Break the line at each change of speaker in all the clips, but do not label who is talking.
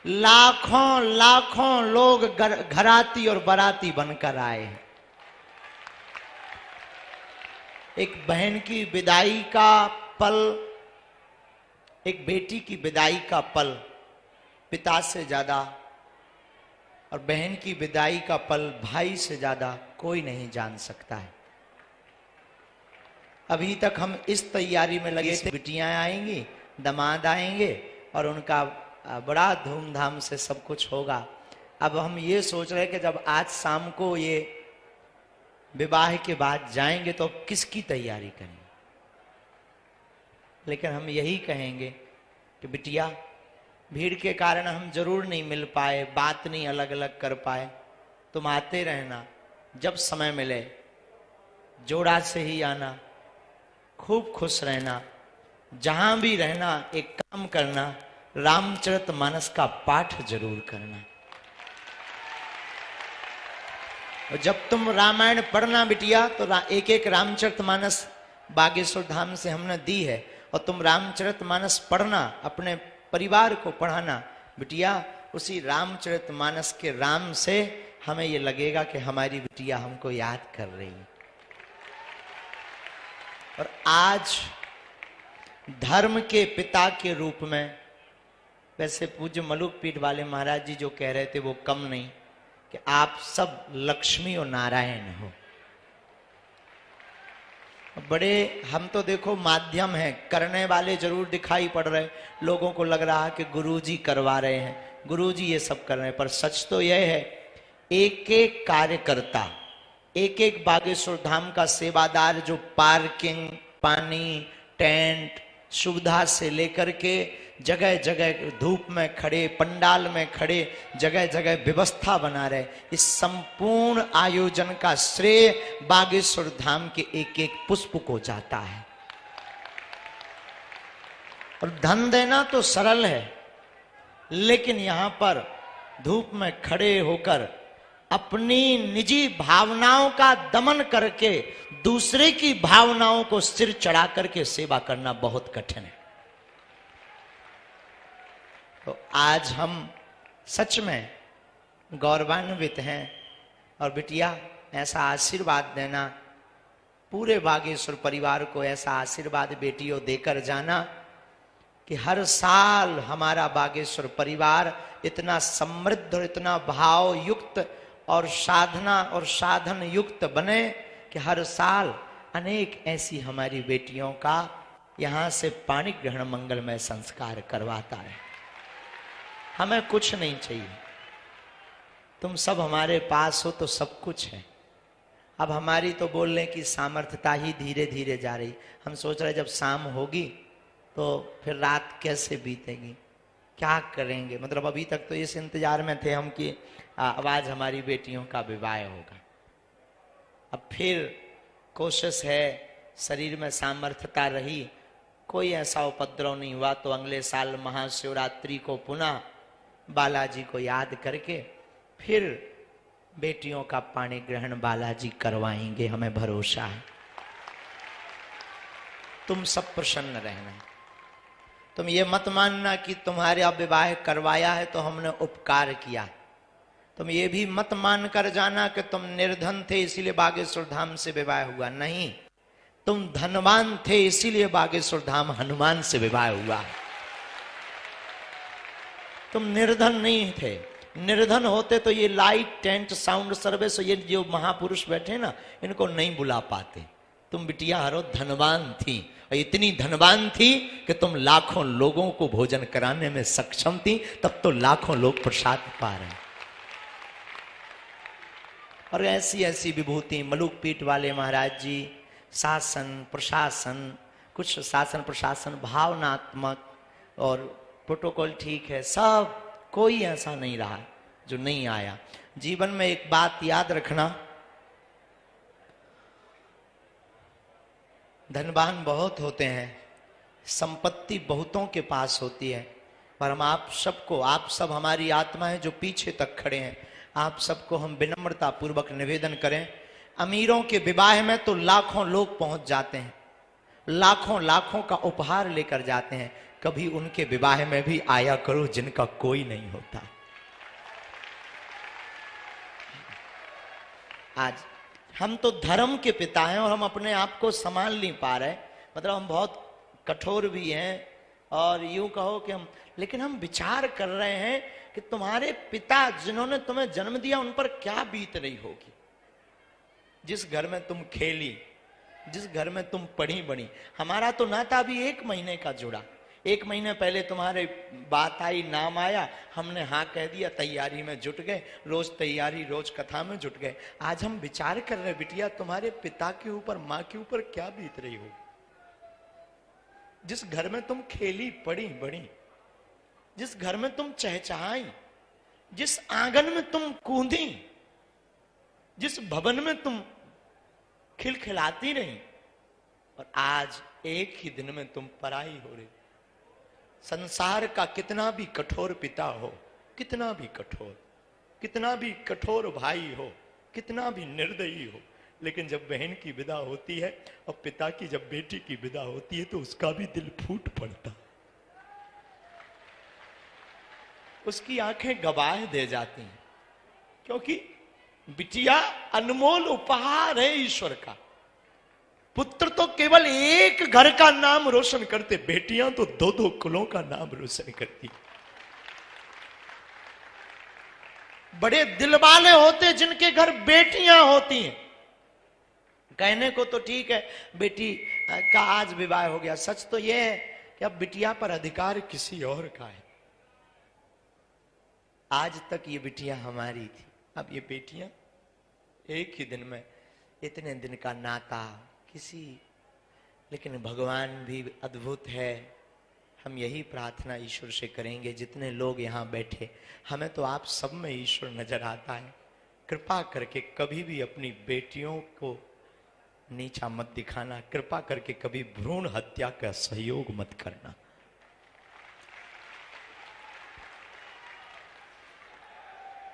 लाखों लाखों लोग घराती और बाराती बनकर आए। एक बहन की विदाई का पल, एक बेटी की विदाई का पल पिता से ज्यादा और बहन की विदाई का पल भाई से ज्यादा कोई नहीं जान सकता है। अभी तक हम इस तैयारी में लगे थे, बिटियां आएंगी, दामाद आएंगे और उनका बड़ा धूमधाम से सब कुछ होगा। अब हम ये सोच रहे हैं कि जब आज शाम को ये विवाह के बाद जाएंगे तो किसकी तैयारी करेंगे। लेकिन हम यही कहेंगे कि बिटिया, भीड़ के कारण हम जरूर नहीं मिल पाए, बात नहीं अलग अलग कर पाए, तुम आते रहना, जब समय मिले जोड़ा से ही आना, खूब खुश रहना, जहां भी रहना एक काम करना, रामचरितमानस का पाठ जरूर करना। और जब तुम रामायण पढ़ना बिटिया तो एक एक रामचरितमानस बागेश्वर धाम से हमने दी है, और तुम रामचरितमानस पढ़ना, अपने परिवार को पढ़ाना बिटिया। उसी रामचरितमानस के राम से हमें ये लगेगा कि हमारी बिटिया हमको याद कर रही है। और आज धर्म के पिता के रूप में, वैसे पूज्य मलुक पीठ वाले महाराज जी जो कह रहे थे वो कम नहीं, कि आप सब लक्ष्मी और नारायण हो। बड़े हम तो देखो माध्यम है, करने वाले जरूर दिखाई पड़ रहे, लोगों को लग रहा है कि गुरुजी करवा रहे हैं, गुरुजी ये सब कर रहे हैं, पर सच तो यह है एक एक कार्यकर्ता, एक एक बागेश्वर धाम का सेवादार जो पार्किंग, पानी, टेंट, सुविधा से लेकर के जगह जगह धूप में खड़े, पंडाल में खड़े, जगह जगह व्यवस्था बना रहे, इस संपूर्ण आयोजन का श्रेय बागेश्वर धाम के एक एक पुष्प को जाता है। और धन देना तो सरल है, लेकिन यहां पर धूप में खड़े होकर अपनी निजी भावनाओं का दमन करके दूसरे की भावनाओं को सिर चढ़ा करके सेवा करना बहुत कठिन है। तो आज हम सच में गौरवान्वित हैं। और बिटिया ऐसा आशीर्वाद देना, पूरे बागेश्वर परिवार को ऐसा आशीर्वाद बेटियों देकर जाना कि हर साल हमारा बागेश्वर परिवार इतना समृद्ध और इतना भाव युक्त और साधना और साधन युक्त बने कि हर साल अनेक ऐसी हमारी बेटियों का यहां से पाणी ग्रहण मंगलमय संस्कार करवाता है। हमें कुछ नहीं चाहिए, तुम सब हमारे पास हो तो सब कुछ है। अब हमारी तो बोलने की सामर्थ्यता ही धीरे धीरे जा रही। हम सोच रहे जब शाम होगी तो फिर रात कैसे बीतेगी, क्या करेंगे। मतलब अभी तक तो इस इंतजार में थे हम कि आवाज हमारी बेटियों का विवाह होगा। अब फिर कोशिश है, शरीर में सामर्थ्यता रही, कोई ऐसा उपद्रव नहीं हुआ तो अगले साल महाशिवरात्रि को पुनः बालाजी को याद करके फिर बेटियों का पाणी ग्रहण बालाजी करवाएंगे, हमें भरोसा है। तुम सब प्रसन्न रहना, तुम ये मत मानना कि तुम्हारे विवाह करवाया है तो हमने उपकार किया। तुम ये भी मत मान कर जाना कि तुम निर्धन थे इसीलिए बागेश्वर धाम से विवाह हुआ। नहीं, तुम धनवान थे इसीलिए बागेश्वर धाम हनुमान से विवाह हुआ। तुम निर्धन नहीं थे, निर्धन होते तो ये लाइट, टेंट, साउंड सर्विस, ये जो महापुरुष बैठे ना, इनको नहीं बुला पाते। तुम बिटिया हरो धनवान थी, और इतनी धनवान थी कि तुम लाखों लोगों को भोजन कराने में सक्षम थी, तब तो लाखों लोग प्रसाद पा रहे। और ऐसी ऐसी विभूति मलुक पीठ वाले महाराज जी, शासन प्रशासन, कुछ शासन प्रशासन भावनात्मक और प्रोटोकॉल ठीक है, सब कोई ऐसा नहीं रहा जो नहीं आया। जीवन में एक बात याद रखना, धनवान बहुत होते हैं, संपत्ति बहुतों के पास होती है, पर हम आप सबको, आप सब हमारी आत्माएं जो पीछे तक खड़े हैं, आप सबको हम विनम्रता पूर्वक निवेदन करें। अमीरों के विवाह में तो लाखों लोग पहुंच जाते हैं, लाखों लाखों का उपहार लेकर जाते हैं, कभी उनके विवाह में भी आया करो जिनका कोई नहीं होता। आज हम तो धर्म के पिता हैं और हम अपने आप को संभाल नहीं पा रहे, मतलब हम बहुत कठोर भी हैं और यूं कहो कि हम, लेकिन हम विचार कर रहे हैं कि तुम्हारे पिता जिन्होंने तुम्हें जन्म दिया उन पर क्या बीत रही होगी। जिस घर में तुम खेली, जिस घर में तुम पढ़ी बड़ी, हमारा तो नाता अभी 1 महीने का जुड़ा। 1 महीने पहले तुम्हारे बात आई, नाम आया, हमने हाँ कह दिया, तैयारी में जुट गए, रोज तैयारी, रोज कथा में जुट गए। आज हम विचार कर रहे बिटिया तुम्हारे पिता के ऊपर, माँ के ऊपर क्या बीत रही होगी। जिस घर में तुम खेली पड़ी बड़ी, जिस घर में तुम चहचहाई, जिस आंगन में तुम कूदी, जिस भवन में तुम खिलखिलाती रही, और आज एक ही दिन में तुम पराई हो रही। संसार का कितना भी कठोर पिता हो, कितना भी कठोर, कितना भी कठोर भाई हो, कितना भी निर्दयी हो, लेकिन जब बहन की विदा होती है और पिता की जब बेटी की विदा होती है तो उसका भी दिल फूट पड़ता, उसकी आंखें गवाह दे जाती हैं, क्योंकि बिटिया अनमोल उपहार है ईश्वर का। पुत्र तो केवल एक घर का नाम रोशन करते, बेटियां तो 2-2 कुलों का नाम रोशन करती। बड़े दिल वाले होते जिनके घर बेटियां होती हैं। कहने को तो ठीक है बेटी का आज विवाह हो गया, सच तो यह है कि अब बिटिया पर अधिकार किसी और का है। आज तक ये बिटिया हमारी थी, अब ये बेटियां एक ही दिन में, इतने दिन का नाता किसी, लेकिन भगवान भी अद्भुत है। हम यही प्रार्थना ईश्वर से करेंगे, जितने लोग यहाँ बैठे, हमें तो आप सब में ईश्वर नजर आता है। कृपा करके कभी भी अपनी बेटियों को नीचा मत दिखाना, कृपा करके कभी भ्रूण हत्या का सहयोग मत करना।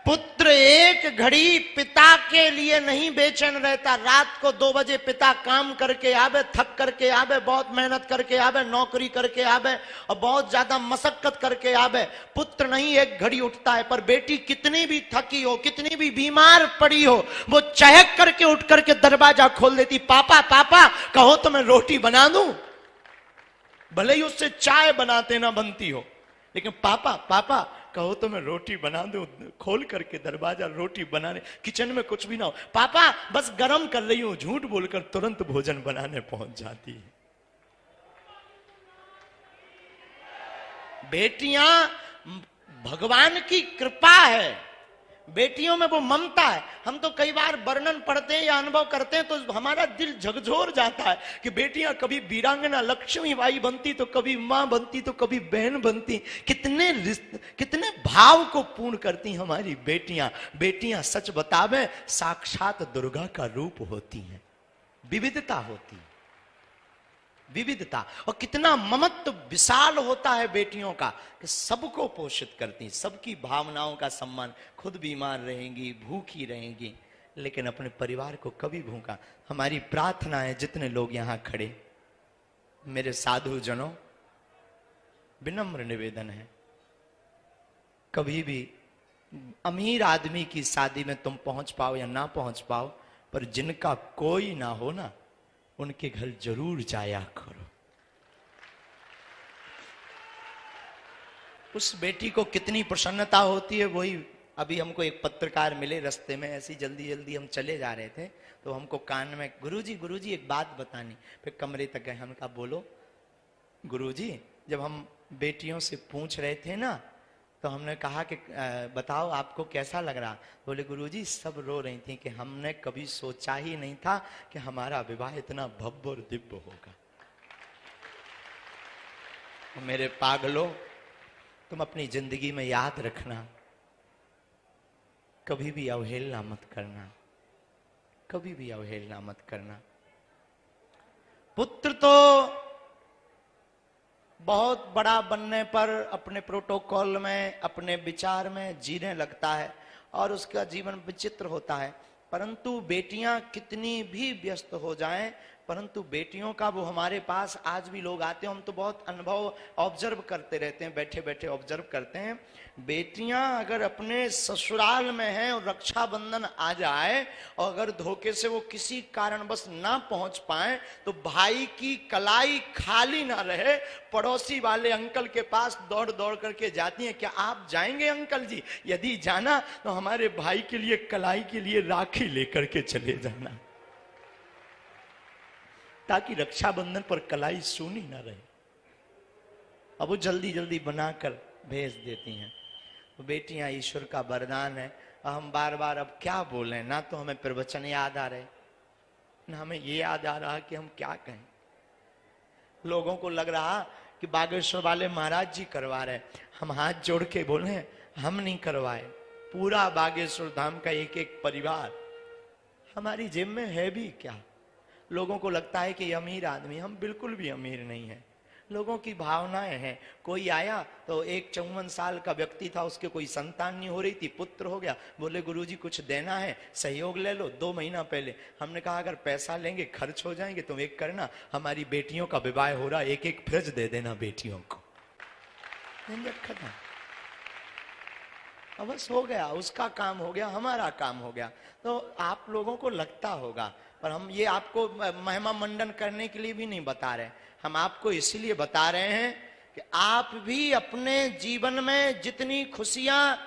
पुत्र एक घड़ी पिता के लिए नहीं बेचैन रहता। रात को 2 बजे पिता काम करके आवे, थक करके आवे, बहुत मेहनत करके आवे, नौकरी करके आवे और बहुत ज्यादा मशक्कत करके आवे, पुत्र नहीं एक घड़ी उठता है। पर बेटी कितनी भी थकी हो, कितनी भी बीमार पड़ी हो, वो चहक करके उठ करके दरवाजा खोल देती, पापा पापा कहो तो मैं रोटी बना दूं। भले ही उससे चाय बनाते ना बनती हो, लेकिन पापा पापा कहो तो मैं रोटी बना दूं। खोल करके दरवाजा, रोटी बनाने, किचन में कुछ भी ना हो, पापा बस गरम कर रही हूं, झूठ बोलकर तुरंत भोजन बनाने पहुंच जाती है। बेटियां भगवान की कृपा है, बेटियों में वो ममता है। हम तो कई बार वर्णन पढ़ते हैं या अनुभव करते हैं तो हमारा दिल झकझोर जाता है कि बेटियां कभी वीरांगना लक्ष्मीबाई बनती, तो कभी मां बनती, तो कभी बहन बनती। कितने भाव को पूर्ण करती हमारी बेटियां। बेटियां सच बतावे साक्षात दुर्गा का रूप होती हैं। विविधता होती है, विविधता, और कितना ममत्व विशाल होता है बेटियों का कि सबको पोषित करती, सबकी भावनाओं का सम्मान। खुद बीमार रहेंगी, भूखी रहेंगी, लेकिन अपने परिवार को कभी भूखा। हमारी प्रार्थना है, जितने लोग यहां खड़े, मेरे साधु जनों, विनम्र निवेदन है, कभी भी अमीर आदमी की शादी में तुम पहुंच पाओ या ना पहुंच पाओ, पर जिनका कोई ना हो ना, उनके घर जरूर जाया करो। उस बेटी को कितनी प्रसन्नता होती है। वही अभी हमको एक पत्रकार मिले रास्ते में, ऐसी जल्दी जल्दी हम चले जा रहे थे, तो हमको कान में गुरुजी एक बात बतानी। फिर कमरे तक गए, हम कहा बोलो। गुरुजी जब हम बेटियों से पूछ रहे थे ना, तो हमने कहा कि बताओ आपको कैसा लग रहा। बोले गुरुजी सब रो रही थी कि हमने कभी सोचा ही नहीं था कि हमारा विवाह इतना भव्य और दिव्य होगा। मेरे पागलों, तुम अपनी जिंदगी में याद रखना, कभी भी अवहेलना मत करना, कभी भी अवहेलना मत करना। पुत्र तो बहुत बड़ा बनने पर अपने प्रोटोकॉल में, अपने विचार में जीने लगता है और उसका जीवन विचित्र होता है, परंतु बेटियां कितनी भी व्यस्त हो जाएं, परंतु बेटियों का वो हमारे पास आज भी लोग आते हैं, हम तो बहुत अनुभव ऑब्जर्व करते रहते हैं, बैठे बैठे ऑब्जर्व करते हैं। बेटियां अगर अपने ससुराल में हैं और रक्षाबंधन आ जाए और अगर धोखे से वो किसी कारणवश ना पहुंच पाए तो भाई की कलाई खाली ना रहे, पड़ोसी वाले अंकल के पास दौड़ दौड़ करके जाती हैं, क्या आप जाएंगे अंकल जी? यदि जाना तो हमारे भाई के लिए कलाई के लिए राखी लेकर के चले जाना, ताकि रक्षाबंधन पर कलाई सूनी ना रहे। अब वो जल्दी जल्दी बनाकर भेज देती हैं। तो बेटियां ईश्वर का वरदान है। हम बार बार अब क्या बोलें, ना तो हमें प्रवचन याद आ रहे, ना हमें ये याद आ रहा कि हम क्या कहें। लोगों को लग रहा कि बागेश्वर वाले महाराज जी करवा रहे, हम हाथ जोड़ के बोले हम नहीं करवाए। पूरा बागेश्वर धाम का एक एक परिवार हमारी जेब में है भी क्या। लोगों को लगता है कि ये अमीर आदमी, हम बिल्कुल भी अमीर नहीं है। लोगों की भावनाएं हैं। कोई आया तो एक 54 साल का व्यक्ति था, उसके कोई संतान नहीं हो रही थी, पुत्र हो गया, बोले गुरुजी कुछ देना है, सहयोग ले लो। 2 महीना पहले हमने कहा अगर पैसा लेंगे खर्च हो जाएंगे, तुम एक करना, हमारी बेटियों का विवाह हो रहा, एक एक फ्रिज दे देना बेटियों को। खत्म, अब बस हो गया, उसका काम हो गया, हमारा काम हो गया। तो आप लोगों को लगता होगा, पर हम ये आपको महिमा मंडन करने के लिए भी नहीं बता रहे, हम आपको इसीलिए बता रहे हैं कि आप भी अपने जीवन में जितनी खुशियां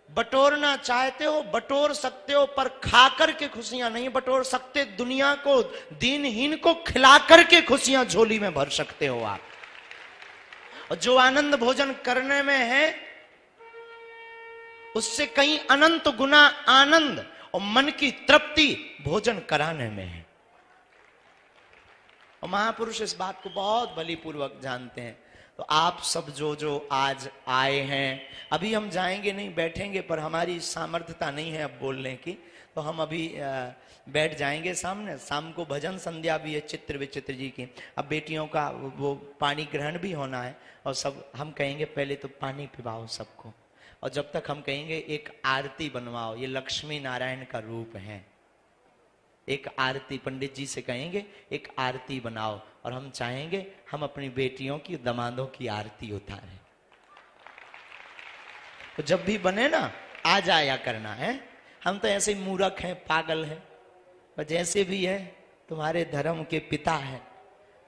बटोरना चाहते हो बटोर सकते हो, पर खाकर के खुशियां नहीं बटोर सकते। दुनिया को, दीनहीन को खिलाकर के खुशियां झोली में भर सकते हो आप। और जो आनंद भोजन करने में है उससे कहीं अनंत गुना आनंद और मन की तृप्ति भोजन कराने में है। और महापुरुष इस बात को बहुत बलीपूर्वक जानते हैं। तो आप सब जो आज आए हैं, अभी हम जाएंगे नहीं, बैठेंगे, पर हमारी सामर्थ्यता नहीं है अब बोलने की, तो हम अभी बैठ जाएंगे सामने। शाम को भजन संध्या भी है चित्र विचित्र जी की। अब बेटियों का वो पानी ग्रहण भी होना है, और सब हम कहेंगे पहले तो पानी पिलाओ सबको, और जब तक हम कहेंगे एक आरती बनवाओ। ये लक्ष्मी नारायण का रूप है। एक आरती पंडित जी से कहेंगे एक आरती बनाओ, और हम चाहेंगे हम अपनी बेटियों की, दामादों की आरती उतारें। तो जब भी बने ना आ जाया करना है। हम तो ऐसे मूर्ख हैं, पागल हैं, पर जैसे भी है तुम्हारे धर्म के पिता है,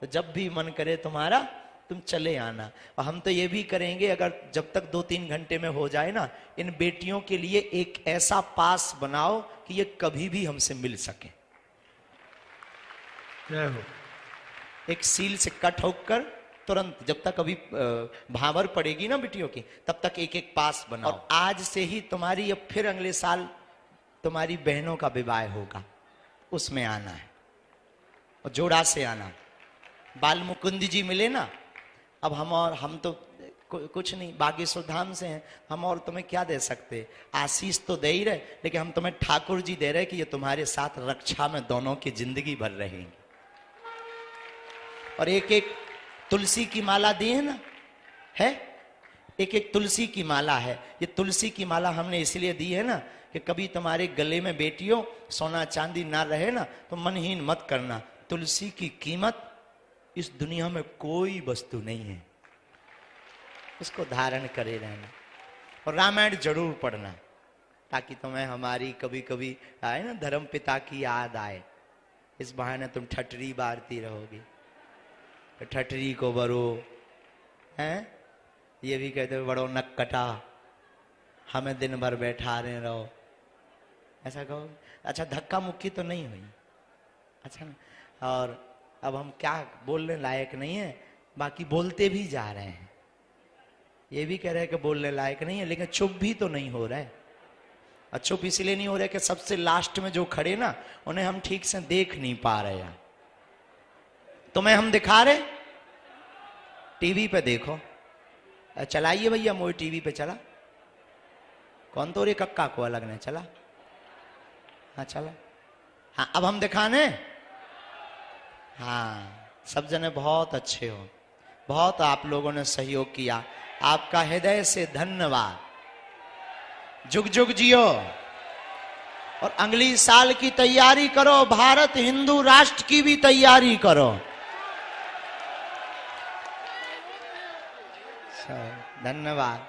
तो जब भी मन करे तुम्हारा तुम चले आना। और हम तो ये भी करेंगे, अगर जब तक 2-3 घंटे में हो जाए ना, इन बेटियों के लिए एक ऐसा पास बनाओ कि ये कभी भी हमसे मिल सके। जय हो। एक सील से कट होकर तुरंत, जब तक अभी भावर पड़ेगी ना बिटियों की, तब तक एक एक पास बनाओ। और आज से ही तुम्हारी, अब फिर अगले साल तुम्हारी बहनों का विवाह होगा, उसमें आना है, और जोड़ा से आना। बाल मुकुंद जी मिले ना, अब हम तो कुछ नहीं, बागेश्वर धाम से हैं हम, और तुम्हें क्या दे सकते, आशीष तो दे ही रहे, लेकिन हम तुम्हें ठाकुर जी दे रहे कि ये तुम्हारे साथ रक्षा में दोनों की जिंदगी भर रहेंगे। और एक एक तुलसी की माला दी है ना, है एक एक तुलसी की माला है। ये तुलसी की माला हमने इसलिए दी है ना कि कभी तुम्हारे गले में बेटियों सोना चांदी ना रहे ना, तो मनहीन मत करना। तुलसी की कीमत इस दुनिया में कोई वस्तु नहीं है, उसको धारण करे रहना। और रामायण जरूर पढ़ना, ताकि तुम्हें हमारी कभी कभी आए ना धर्म पिता की याद आए। इस बहाने तुम ठटरी बारती रहोगी, तो ठटरी को बरो हैं, ये भी कहते हो बड़ो नक कटा, हमें दिन भर बैठा रहे रहो, ऐसा कहो। अच्छा, धक्का मुक्की तो नहीं हुई, अच्छा ना। और अब हम क्या बोलने लायक नहीं है, बाकी बोलते भी जा रहे हैं। ये भी कह रहे हैं कि बोलने लायक नहीं है, लेकिन चुप भी तो नहीं हो रहे। और चुप इसलिए नहीं हो रहे कि सबसे लास्ट में जो खड़े ना, उन्हें हम ठीक से देख नहीं पा रहे हैं। तुम्हें हम दिखा रहे, टीवी पे देखो, चलाइए भैया मोई टीवी पे चला, कौन तो रे कक्का को अलग ने चला, हाँ चला, हाँ अब हम दिखाने, हाँ सब जने बहुत अच्छे हो, बहुत आप लोगों ने सहयोग किया, आपका हृदय से धन्यवाद। जुग जुग जियो, और अगली साल की तैयारी करो, भारत हिंदू राष्ट्र की भी तैयारी करो। धन्यवाद।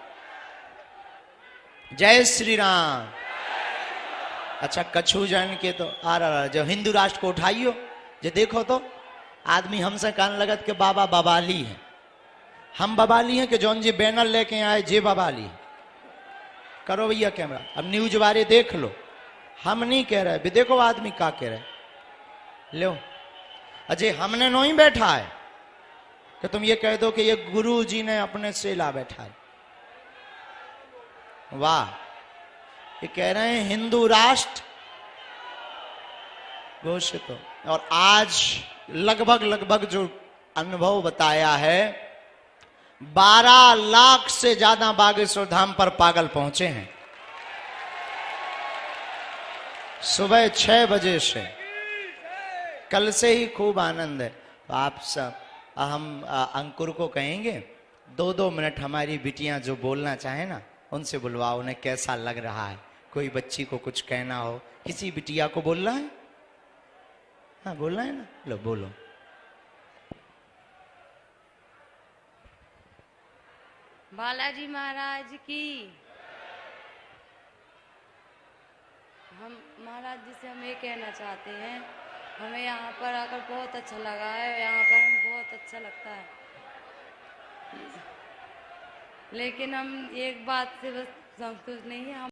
जय श्री राम। अच्छा, कछु जन के तो आ रहा जो हिंदू राष्ट्र को उठाइयो, जो देखो तो आदमी हमसे कहने लगत के बाबा बवाली है। हम बवाली हैं कि जौन जी बैनर लेके आए जे बवाली है। करो भैया कैमरा, अब न्यूज वाले देख लो, हम नहीं कह रहे, भी देखो आदमी क्या कह रहे। लो अजय, हमने नहीं बैठा है कि तुम ये कह दो कि ये गुरु जी ने अपने से ला बैठा है। वाह, ये कह रहे हैं हिंदू राष्ट्र घोषित हो। और आज लगभग जो अनुभव बताया है, 12 लाख से ज्यादा बागेश्वर धाम पर पागल पहुंचे हैं सुबह 6 बजे से। कल से ही खूब आनंद है। तो आप सब, हम अंकुर को कहेंगे 2-2 मिनट हमारी बिटियां जो बोलना चाहे ना, उनसे बुलवाओ, उन्हें कैसा लग रहा है। कोई बच्ची को कुछ कहना हो, किसी बिटिया को बोलना है? हाँ बोलना है ना, लो बोलो।
बालाजी महाराज की। हम महाराज जी से हम ये कहना चाहते हैं, हमें यहाँ पर आकर बहुत अच्छा लगा है, यहाँ पर हमें बहुत अच्छा लगता है। लेकिन हम एक बात से बस संतुष्ट नहीं है।